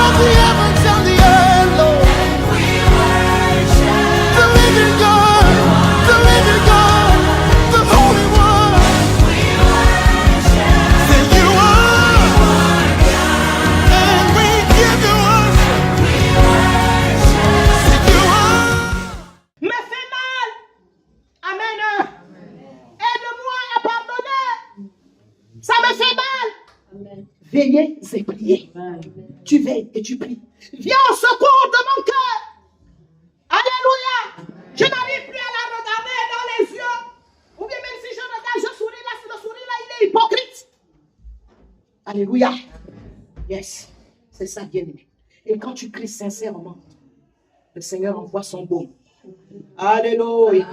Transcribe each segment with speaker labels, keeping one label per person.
Speaker 1: of the heavens and the earth, Lord. The living God, the Holy One. Say you are, and we give you worship. Say you are.
Speaker 2: Me fait mal. Amen. Aide-moi à pardonner. Ça me fait mal. Veillez et priez. Tu veilles et tu pries. Viens au secours de mon cœur. Alléluia. Je n'arrive plus à la regarder dans les yeux. Ou bien même si je regarde, je souris là, si le sourire là, il est hypocrite. Alléluia. Yes. C'est ça, bien-aimé. Et quand tu cries sincèrement, le Seigneur envoie son baume. Alléluia.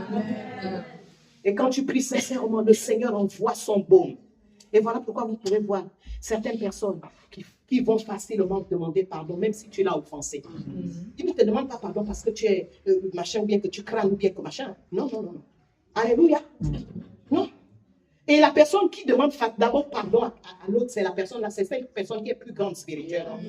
Speaker 2: Et quand tu pries sincèrement, le Seigneur envoie son baume. Et voilà pourquoi vous pouvez voir certaines personnes qui vont facilement demander pardon, même si tu l'as offensé. Ils ne te demandent pas pardon parce que tu es machin, ou bien que tu crains, ou bien que machin. Non, non, non, non. Alléluia. Non. Et la personne qui demande d'abord pardon à l'autre, c'est la personne là, c'est cette personne qui est plus grande spirituellement.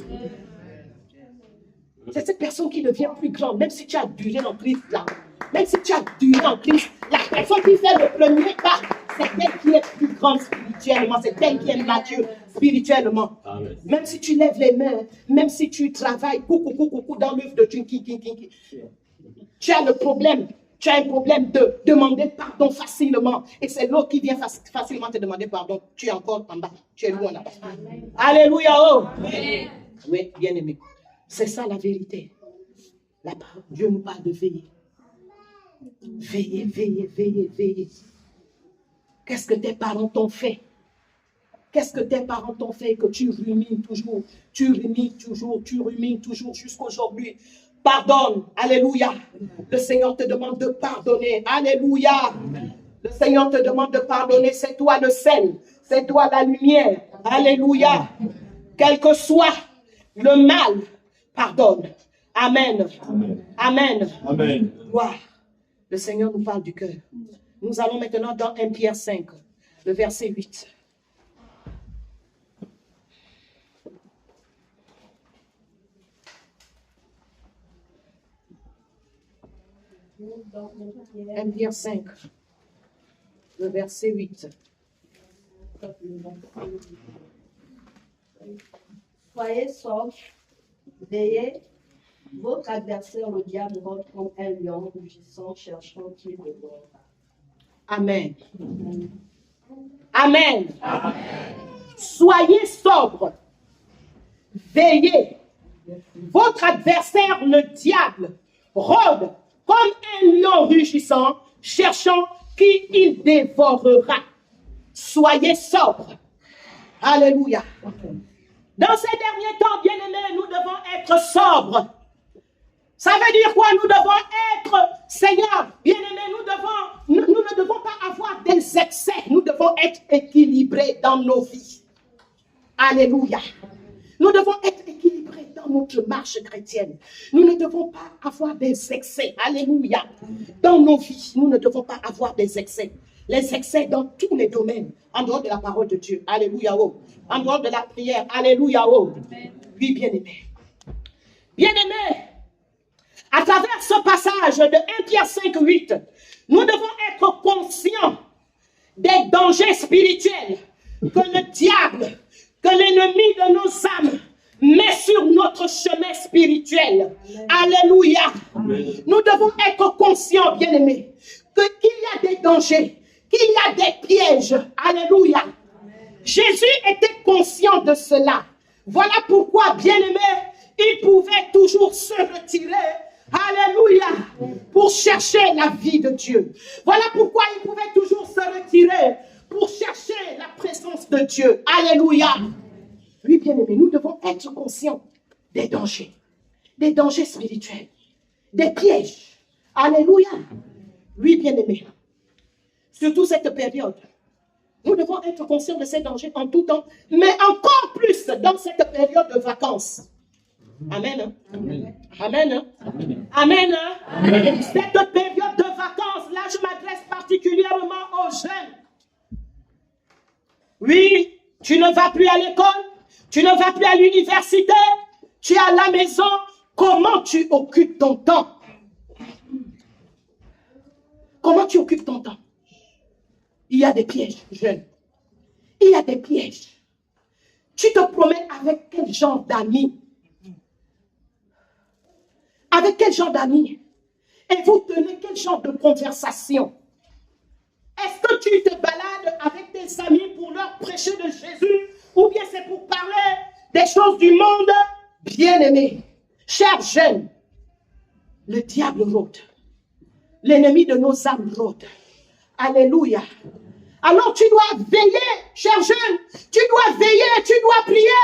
Speaker 2: C'est cette personne qui devient plus grande, même si tu as duré en Christ là. Même si tu as duré en Christ, la personne qui fait le premier pas, c'est elle qui est plus grande spirituellement, c'est elle qui est mature spirituellement. Amen. Même si tu lèves les mains, même si tu travailles coucou dans l'œuvre de Tchinki, tu as le problème. Tu as un problème de demander pardon facilement. Et c'est l'autre qui vient facilement te demander pardon. Tu es encore en bas. Tu es loin là-bas. Alléluia. Oh. Amen. Oui, bien aimé. C'est ça la vérité. Là-bas, Dieu nous parle de veiller. Veillez, veillez, veillez, veillez. Qu'est-ce que tes parents t'ont fait? Qu'est-ce que tes parents t'ont fait que tu rumines toujours? Tu rumines toujours jusqu'aujourd'hui. Pardonne. Alléluia. Le Seigneur te demande de pardonner. Alléluia. Le Seigneur te demande de pardonner. C'est toi le sel. C'est toi la lumière. Alléluia. Quel que soit le mal, pardonne. Amen. Amen. Amen. Amen. Gloire. Le Seigneur nous parle du cœur. Nous allons maintenant dans 1 Pierre 5, le verset 8. « 1 Pierre 5, le verset 8.
Speaker 3: Soyez sobres, veillez. Votre adversaire, le diable, rôde comme un lion rugissant, cherchant qui le dévorera.
Speaker 2: Amen. Amen. Amen. Soyez sobres, veillez. Votre adversaire, le diable, rôde comme un lion rugissant, cherchant qui il dévorera. Soyez sobres. Alléluia. Dans ces derniers temps, bien-aimés, nous devons être sobres. Ça veut dire quoi? Nous devons être, Seigneur, bien-aimés, nous ne devons pas avoir des excès. Nous devons être équilibrés dans nos vies. Alléluia. Nous devons être équilibrés dans notre marche chrétienne. Nous ne devons pas avoir des excès. Alléluia. Dans nos vies, nous ne devons pas avoir des excès. Les excès dans tous les domaines, en dehors de la parole de Dieu. Alléluia. Oh. En dehors de la prière. Alléluia. Oh. Oui, bien-aimés. Bien-aimés. À travers ce passage de 1 Pierre 5, 8, nous devons être conscients des dangers spirituels que le diable, que l'ennemi de nos âmes met sur notre chemin spirituel. Amen. Alléluia. Amen. Nous devons être conscients, bien-aimés, qu'il y a des dangers, qu'il y a des pièges. Alléluia. Amen. Jésus était conscient de cela. Voilà pourquoi, bien-aimés, il pouvait toujours se retirer. Alléluia, pour chercher la vie de Dieu. Voilà pourquoi il pouvait toujours se retirer pour chercher la présence de Dieu. Alléluia. Oui, bien-aimés, nous devons être conscients des dangers spirituels, des pièges. Alléluia. Oui, bien-aimés, surtout cette période, nous devons être conscients de ces dangers en tout temps, mais encore plus dans cette période de vacances. Amen. Amen. Amen. Amen. Amen. Amen. Cette période de vacances, là, je m'adresse particulièrement aux jeunes. Oui, tu ne vas plus à l'école, tu ne vas plus à l'université, Tu es à la maison, comment tu occupes ton temps? Comment tu occupes ton temps? Il y a des pièges, jeunes. Il y a des pièges. Tu te promènes avec quel genre d'amis? Avec quel genre d'amis? Et vous tenez quel genre de conversation? Est-ce que tu te balades avec tes amis pour leur prêcher de Jésus? Ou bien c'est pour parler des choses du monde? Bien-aimés, chers jeunes, le diable rôde. L'ennemi de nos âmes rôde. Alléluia. Alors tu dois veiller, chers jeunes. Tu dois veiller, tu dois prier.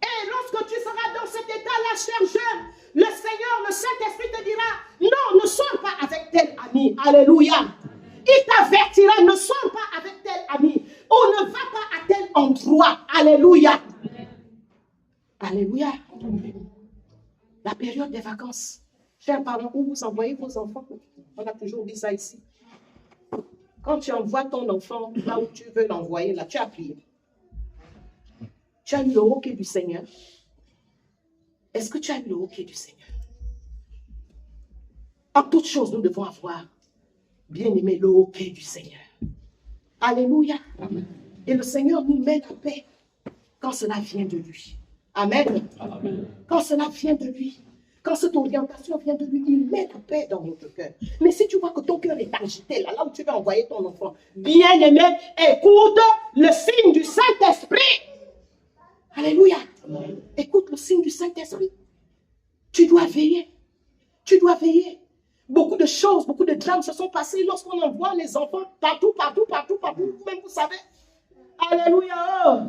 Speaker 2: Et lorsque tu seras dans cet état-là, chers jeunes, le Seigneur, le Saint-Esprit te dira, non, ne sors pas avec tel ami. Alléluia. Il t'avertira, ne sors pas avec tel ami. Ou ne va pas à tel endroit. Alléluia. Alléluia. La période des vacances. Chers parents, où vous envoyez vos enfants? On a toujours dit ça ici. Quand tu envoies ton enfant là où tu veux l'envoyer, là, tu as prié. Tu as eu le hoquet du Seigneur. Est-ce que tu as eu le hoquet du Seigneur? En toutes choses, nous devons avoir, bien aimé, le hoquet du Seigneur. Alléluia. Amen. Et le Seigneur nous met la paix quand cela vient de lui. Amen. Amen. Quand cela vient de lui. Quand cette orientation vient de lui, il met la paix dans notre cœur. Mais si tu vois que ton cœur est agité, là où tu vas envoyer ton enfant, bien aimé, écoute le signe du Saint-Esprit. Alléluia. Amen. Écoute le signe du Saint-Esprit. Tu dois veiller. Tu dois veiller. Beaucoup de choses, beaucoup de drames se sont passés lorsqu'on envoie les enfants partout. Vous-même, vous savez. Alléluia.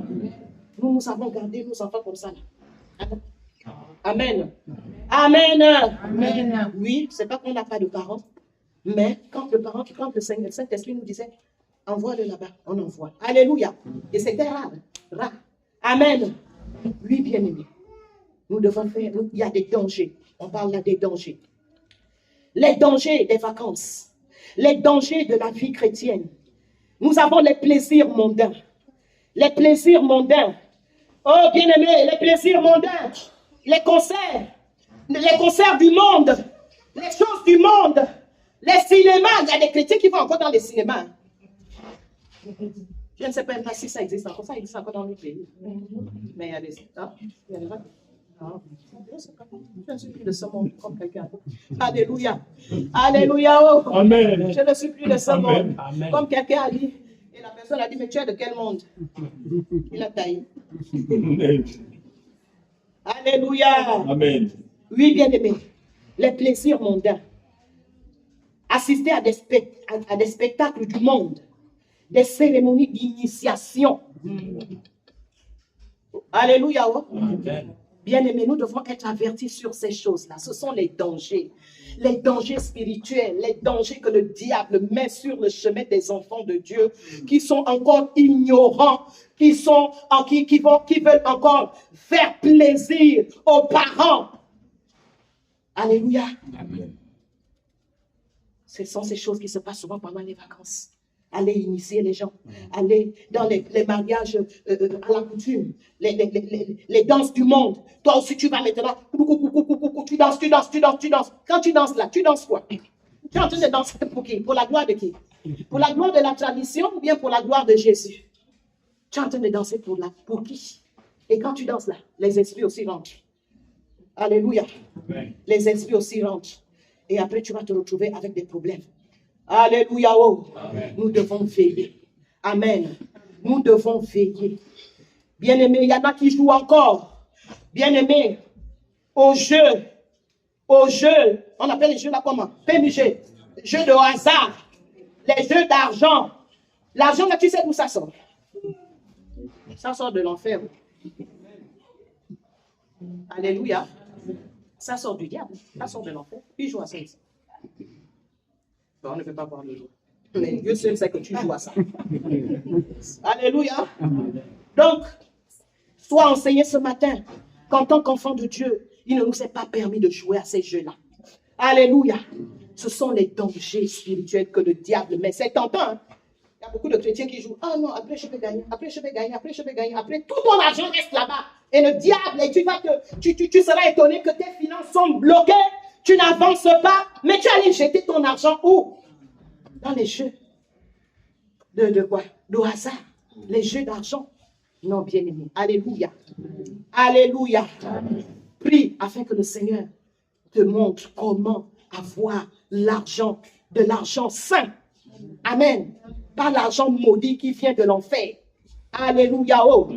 Speaker 2: Nous avons gardé nos enfants comme ça. Là. Amen. Amen. Amen. Oui, c'est pas qu'on n'a pas de parents, mais quand le Saint-Esprit nous disait, envoie-le là-bas, on envoie. Alléluia. Et c'était rare. Amen. Oui, bien-aimé. Nous devons faire, il y a des dangers. On parle là des dangers. Les dangers des vacances. Les dangers de la vie chrétienne. Nous avons les plaisirs mondains. Les plaisirs mondains. Oh, bien-aimé, les plaisirs mondains. Les concerts du monde, les choses du monde, les cinémas. Il y a des chrétiens qui vont encore dans les cinémas. Je ne sais pas si ça existe encore. Ça existe encore dans le pays. Mais il y a des... Je ne suis plus de ce monde comme quelqu'un. Alléluia. Alléluia. Oh. Amen. Je ne suis plus de ce monde. Amen. Comme quelqu'un a dit. Et la personne a dit, mais tu es de quel monde? Il a taillé. Alléluia. Amen. Oui, bien-aimé. Les plaisirs mondains. Assister à des spectacles du monde. Des cérémonies d'initiation. Alléluia. Oh. Amen. Bien-aimés, nous devons être avertis sur ces choses-là. Ce sont les dangers spirituels, les dangers que le diable met sur le chemin des enfants de Dieu, qui sont encore ignorants, qui veulent encore faire plaisir aux parents. Alléluia. Amen. Ce sont ces choses qui se passent souvent pendant les vacances. Aller initier les gens, aller dans les mariages à la coutume, les danses du monde. Toi aussi, tu vas maintenant, tu danses. Quand tu danses là, tu danses quoi? Tu es en train de danser pour qui? Pour la gloire de qui? Pour la gloire de la tradition ou bien pour la gloire de Jésus? Tu es en train de danser pour qui? Et quand tu danses là, les esprits aussi rentrent. Alléluia. Amen. Les esprits aussi rentrent. Et après, tu vas te retrouver avec des problèmes. Alléluia. Oh. Nous devons veiller. Amen. Nous devons veiller. Bien-aimés, il y en a qui jouent encore. Bien-aimés, au jeu. On appelle les jeux là comment? PMG. Jeux de hasard. Les jeux d'argent. L'argent là, tu sais d'où ça sort? Ça sort de l'enfer. Alléluia. Ça sort du diable. Ça sort de l'enfer. Puis joue à ça ici. On ne peut pas voir le jour. Mais Dieu seul sait que tu joues à ça. Alléluia. Donc, sois enseigné ce matin qu'en tant qu'enfant de Dieu, il ne nous est pas permis de jouer à ces jeux-là. Alléluia. Ce sont les dangers spirituels que le diable met. C'est tentant. Hein? y a beaucoup de chrétiens qui jouent. Ah non, après je vais gagner, après je vais gagner, après je vais gagner, après tout ton argent reste là-bas. Et le diable, et tu seras étonné que tes finances sont bloquées, tu n'avances pas, mais tu allais jeter ton argent où? Dans les jeux. De quoi? De hasard. Les jeux d'argent. Non, bien aimé. Alléluia. Alléluia. Prie afin que le Seigneur te montre comment avoir l'argent, de l'argent saint. Amen. Pas l'argent maudit qui vient de l'enfer. Alléluia. Oh.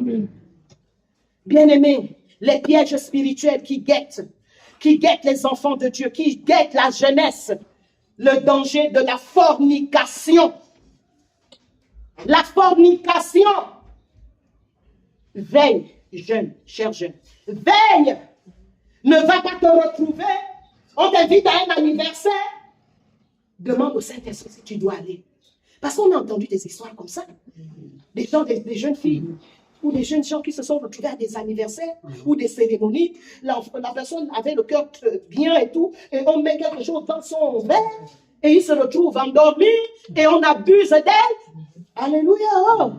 Speaker 2: Bien-aimés, les pièges spirituels qui guettent les enfants de Dieu, qui guettent la jeunesse, le danger de la fornication. La fornication. Veille, jeune, cher jeune. Veille. Ne va pas te retrouver. On t'invite à un anniversaire. Demande au Saint-Esprit si tu dois aller. Parce qu'on a entendu des histoires comme ça. Des gens, des jeunes filles ou des jeunes gens qui se sont retrouvés à des anniversaires ou des cérémonies. La personne avait le cœur bien et tout. Et on met quelque chose dans son verre. Et il se retrouve endormi. Et on abuse d'elle. Alléluia. Oh.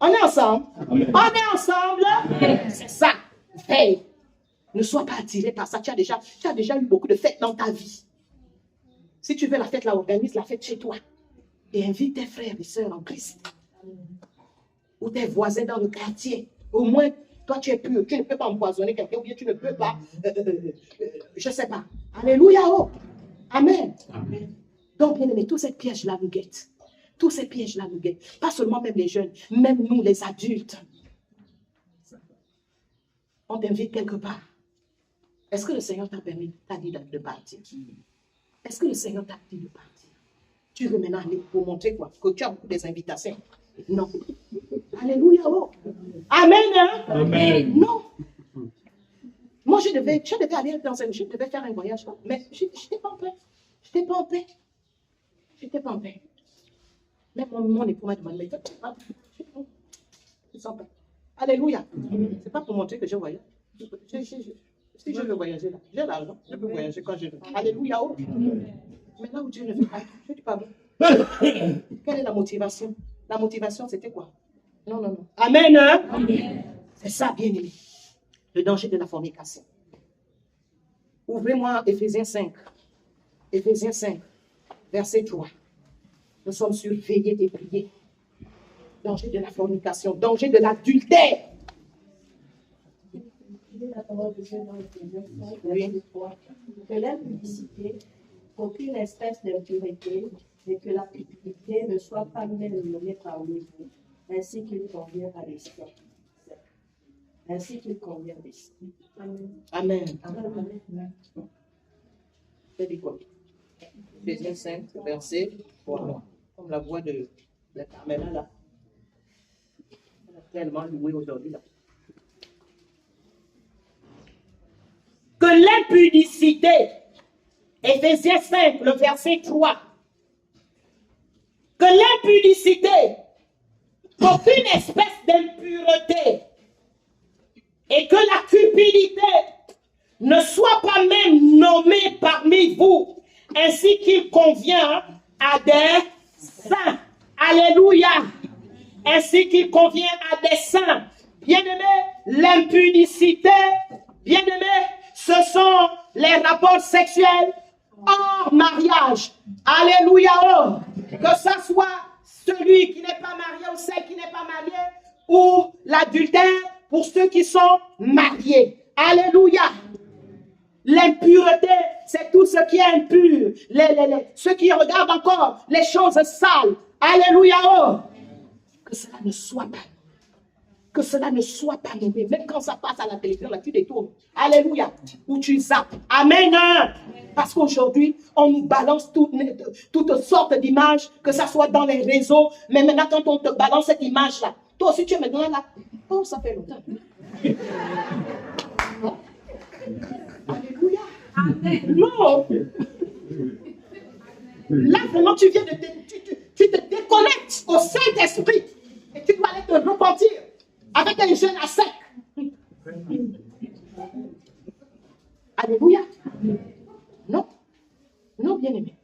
Speaker 2: On est ensemble. Amen. On est ensemble. C'est ça. Veille. Ne sois pas attiré par ça. Tu as déjà eu beaucoup de fêtes dans ta vie. Si tu veux la fête, là, organise la fête chez toi. Et invite tes frères et sœurs en Christ. Ou tes voisins dans le quartier. Au moins, toi, tu es pur. Tu ne peux pas empoisonner quelqu'un ou bien tu ne peux pas, je ne sais pas. Alléluia. Oh. Amen. Amen. Donc, bien aimé, tous ces pièges-là nous guettent. Tous ces pièges-là nous guettent. Pas seulement même les jeunes, même nous, les adultes. On t'invite quelque part. Est-ce que le Seigneur t'a dit de partir? Est-ce que le Seigneur t'a dit de partir? Tu veux maintenant aller pour montrer quoi? Que tu as beaucoup des invitations? Non. Alléluia. Oh. Amen. Hein? Amen. Non. Moi, je devais aller je devais faire un voyage, mais je n'étais pas en paix. Je n'étais pas en paix. Je n'étais pas en paix. Même mon époux m'a demandé, mais je sens pas. Alléluia. Ce n'est pas pour montrer que je voyage. Si je veux voyager là, j'ai l'argent, je peux voyager quand je veux. Alléluia. Oh. Maintenant où Dieu ne veut pas, je dis pas bon. Quelle est la motivation? La motivation, c'était quoi? Non, non, non. Amen. Hein? Amen. C'est ça, bien aimé. Le danger de la fornication. Ouvrez-moi Éphésiens 5. Éphésiens 5, verset 3. Nous sommes sur veiller et prier. Danger de la fornication, danger de l'adultère.
Speaker 3: La parole de Dieu dans Éphésiens 5, verset 3. Que l'impudicité, aucune espèce d'impureté, et que la pudicité ne soit pas même nommée parmi vous, ainsi qu'il convient à l'esprit. Ainsi qu'il convient à l'esprit. Amen.
Speaker 2: Amen. Amen. C'est dit quoi? Éphésiens 5, verset 3. Comme la voix de Carmela là. Elle a tellement loué aujourd'hui là. Que l'impudicité, Éphésiens 5, le verset 3, que l'impudicité, qu'aucune espèce d'impureté et que la cupidité ne soit pas même nommée parmi vous, ainsi qu'il convient à des saints. Alléluia. Ainsi qu'il convient à des saints. Bien-aimés, l'impudicité, bien-aimés, ce sont les rapports sexuels hors mariage. Alléluia. Oh. Que ça soit celui qui n'est pas marié ou celle qui n'est pas mariée, ou l'adultère pour ceux qui sont mariés. Alléluia. L'impureté, c'est tout ce qui est impur. Ceux qui regardent encore les choses sales. Alléluia. Oh. Que cela ne soit pas. Que cela ne soit pas nommé. Même quand ça passe à la télévision, là, tu détournes. Alléluia. Ou tu zappes. Amen. Parce qu'aujourd'hui, on nous balance toutes sortes d'images, que ça soit dans les réseaux. Mais maintenant, quand on te balance cette image-là, toi aussi, tu es maintenant là. Oh, ça fait longtemps. Alléluia. Amen. Non. Là, vraiment, tu viens tu te déconnectes au Saint-Esprit. Et tu dois aller te repentir avec un jeûne à sec. Alléluia. Non. Non, bien-aimé.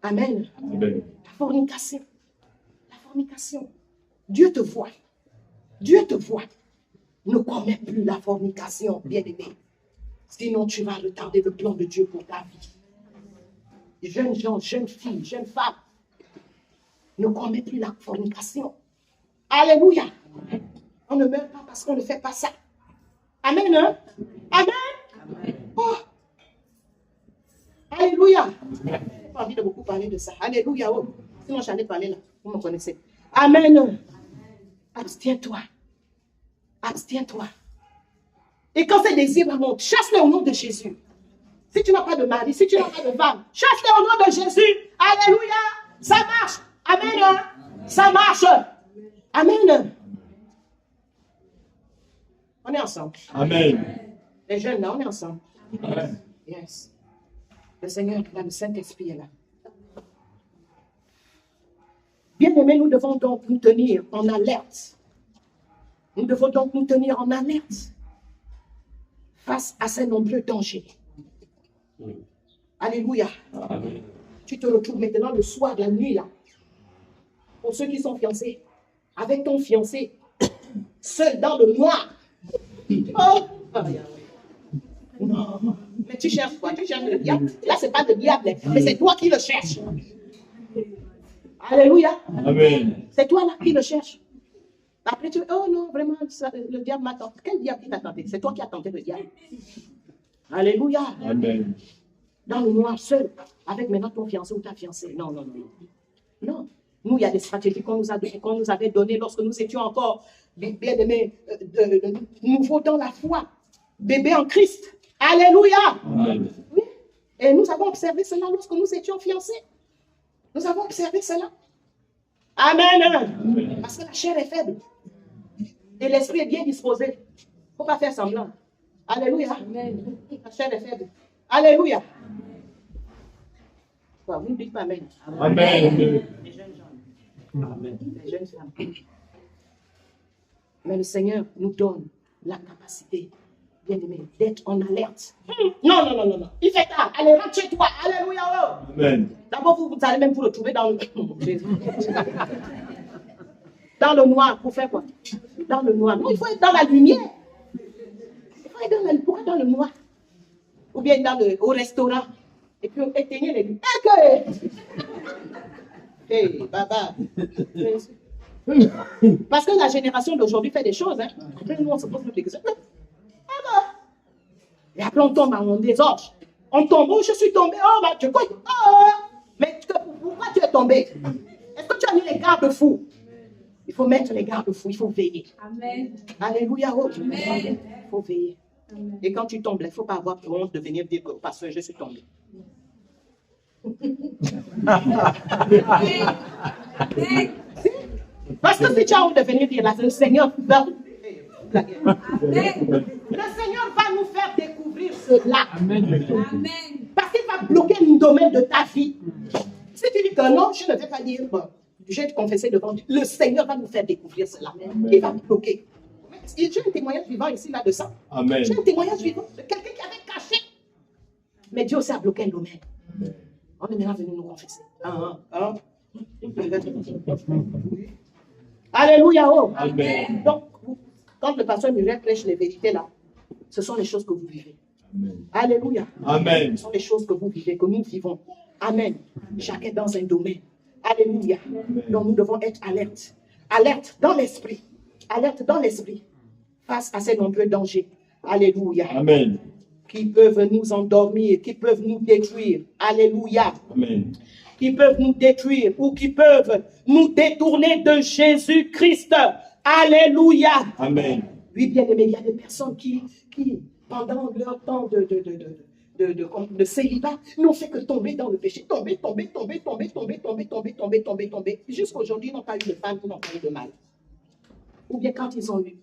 Speaker 2: Amen.
Speaker 4: Amen.
Speaker 2: La fornication. La fornication. Dieu te voit. Dieu te voit. Ne commets plus la fornication, bien-aimé. Sinon, tu vas retarder le plan de Dieu pour ta vie. Jeunes gens, jeunes filles, jeunes femmes, ne commets plus la fornication. Alléluia. On ne meurt pas parce qu'on ne fait pas ça. Amen. Hein? Amen. Oh. Alléluia. Je n'ai pas envie de beaucoup parler de ça. Alléluia. Oh. Sinon, j'allais parler là. Vous me connaissez. Amen. Abstiens-toi. Abstiens-toi. Et quand ces désirs montent, chasse-les au nom de Jésus. Si tu n'as pas de mari, si tu n'as pas de femme, chasse-les au nom de Jésus. Alléluia. Ça marche. Amen. Ça marche. Amen. On est ensemble.
Speaker 4: Amen.
Speaker 2: Les jeunes là, on est ensemble.
Speaker 4: Amen.
Speaker 2: Yes. Le Seigneur est là, le Saint-Esprit est là. Bien-aimés, nous devons donc nous tenir en alerte. Nous devons donc nous tenir en alerte face à ces nombreux dangers. Alléluia.
Speaker 4: Amen.
Speaker 2: Tu te retrouves maintenant le soir, la nuit là. Pour ceux qui sont fiancés, avec ton fiancé, seul dans le noir. Oh. Non. Mais tu cherches quoi? Tu cherches le diable? Là, ce n'est pas le diable, mais c'est toi qui le cherches. Alléluia.
Speaker 4: Amen.
Speaker 2: C'est toi là qui le cherches. Après, tu dis, oh non, vraiment, le diable m'a tenté. Quel diable qui t'a tenté? C'est toi qui as tenté le diable. Alléluia.
Speaker 4: Amen.
Speaker 2: Dans le noir, seul, avec maintenant ton fiancé ou ta fiancée. Non, non, non. Non. Nous, il y a des stratégies qu'on nous avait données lorsque nous étions encore bien-aimés, nouveaux dans la foi, bébés en Christ. Alléluia.
Speaker 4: Amen.
Speaker 2: Oui. Et nous avons observé cela lorsque nous étions fiancés. Nous avons observé cela. Amen.
Speaker 4: Amen.
Speaker 2: Parce que la chair est faible. Et l'esprit est bien disposé. Il ne faut pas faire semblant. Alléluia.
Speaker 3: Amen.
Speaker 2: La chair est faible. Alléluia. Bon, vous ne dites pas Amen.
Speaker 4: Amen.
Speaker 2: Les jeunes gens. Les jeunes femmes. Mais le Seigneur nous donne la capacité, bien aimé, d'être en alerte. Non, non, non, non, non. Il fait tard. Allez, rentre chez toi. Alléluia. Oh.
Speaker 4: Amen.
Speaker 2: D'abord, vous allez même vous retrouver dans le... dans le noir. Pour faire quoi? Dans le noir. Non, il faut être dans la lumière. Il faut être dans la... Pourquoi dans le noir? Ou bien au restaurant. Et puis, éteignez les lumières. Hey, baba. Parce que la génération d'aujourd'hui fait des choses. Hein. Après, nous, on se pose des questions. Et après, on tombe en désordre. On tombe. Oh, je suis tombé. Oh, bah, tu quoi? Oh, mais pourquoi tu es tombé? Est-ce que tu as mis les garde-fous? Il faut mettre les garde-fous. Il faut veiller.
Speaker 3: Amen.
Speaker 2: Alléluia. Oh.
Speaker 3: Amen.
Speaker 2: Il faut veiller.
Speaker 3: Amen.
Speaker 2: Et quand tu tombes, il ne faut pas avoir honte de venir dire que parce que je suis tombé. Parce que si tu as honte de venir dire là, le Seigneur va. Le Seigneur va nous faire découvrir cela.
Speaker 3: Amen.
Speaker 2: Parce qu'il va bloquer le domaine de ta vie. Si tu dis que non, je ne vais pas dire, bon, je vais te confesser devant Dieu. Le Seigneur va nous faire découvrir cela. Il va bloquer. J'ai un témoignage vivant ici, là, de ça.
Speaker 4: Amen.
Speaker 2: J'ai un témoignage vivant de quelqu'un qui avait caché. Mais Dieu aussi a bloqué le domaine. On est maintenant venu nous confesser. Alléluia. Oh.
Speaker 4: Amen.
Speaker 2: Donc, quand le pasteur Muriel prêche les vérités là, ce sont les choses que vous vivez.
Speaker 4: Amen.
Speaker 2: Alléluia.
Speaker 4: Amen.
Speaker 2: Ce sont les choses que vous vivez, que nous vivons. Amen. Chacun dans un domaine. Alléluia. Donc nous devons être alertes. Alerte dans l'esprit. Alerte dans l'esprit. Face à ces nombreux dangers. Alléluia.
Speaker 4: Amen.
Speaker 2: Qui peuvent nous endormir, qui peuvent nous détruire. Alléluia.
Speaker 4: Amen.
Speaker 2: Qui peuvent nous détruire ou qui peuvent nous détourner de Jésus-Christ. Alléluia.
Speaker 4: Amen.
Speaker 2: Oui, bien aimé, il y a des personnes qui pendant leur temps de célibat, n'ont fait que tomber dans le péché. Tomber. Jusqu'aujourd'hui, ils n'ont pas eu de femme, ils n'ont pas eu de mari. Ou bien quand ils ont eu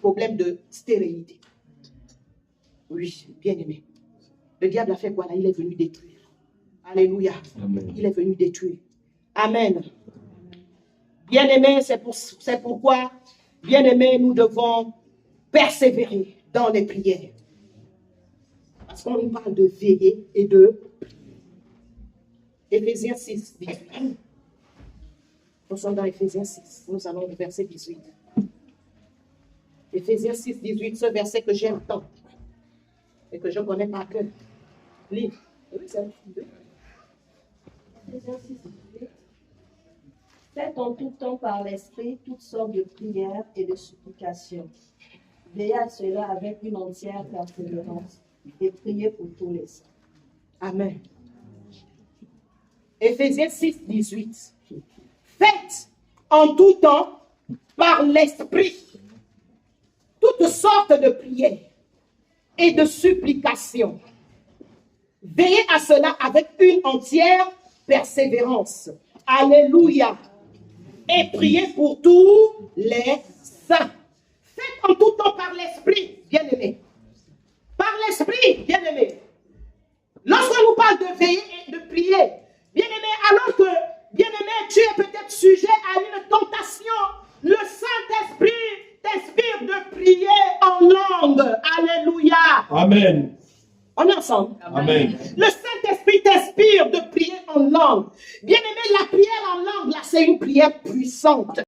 Speaker 2: problème de stérilité. Oui, bien aimé. Le diable a fait quoi là? Il est venu détruire. Alléluia.
Speaker 4: Amen.
Speaker 2: Il est venu détruire. Amen. Bien aimé, c'est pourquoi, bien aimé, nous devons persévérer dans les prières. Parce qu'on nous parle de veiller et de... Éphésiens 6, 18. Nous sommes dans Éphésiens 6. Nous allons au verset 18. Éphésiens 6, 18, ce verset que j'aime tant et que je connais par cœur. Lis. Oui, c'est
Speaker 3: Éphésiens 6, 18. Faites en tout temps par l'Esprit toutes sortes de prières et de supplications. Veillez à cela avec une entière persévérance et priez pour tous les saints.
Speaker 2: Amen. Éphésiens 6, 18. Faites en tout temps par l'Esprit toutes sortes de prières et de supplications. Veillez à cela avec une entière persévérance. Alléluia. Et priez pour tous les saints. Faites en tout temps par l'Esprit, bien-aimés. Par l'Esprit, bien-aimés. Lorsqu'on nous parle de veiller et de prier, bien-aimé, alors que, bien-aimé, tu es peut-être sujet à une tentation, le Saint-Esprit t'inspire de prier en langue. Alléluia.
Speaker 4: Amen.
Speaker 2: On est ensemble.
Speaker 4: Amen.
Speaker 2: Le Saint-Esprit t'inspire de prier en langue. Bien-aimé, la prière en langue, là, c'est une prière puissante.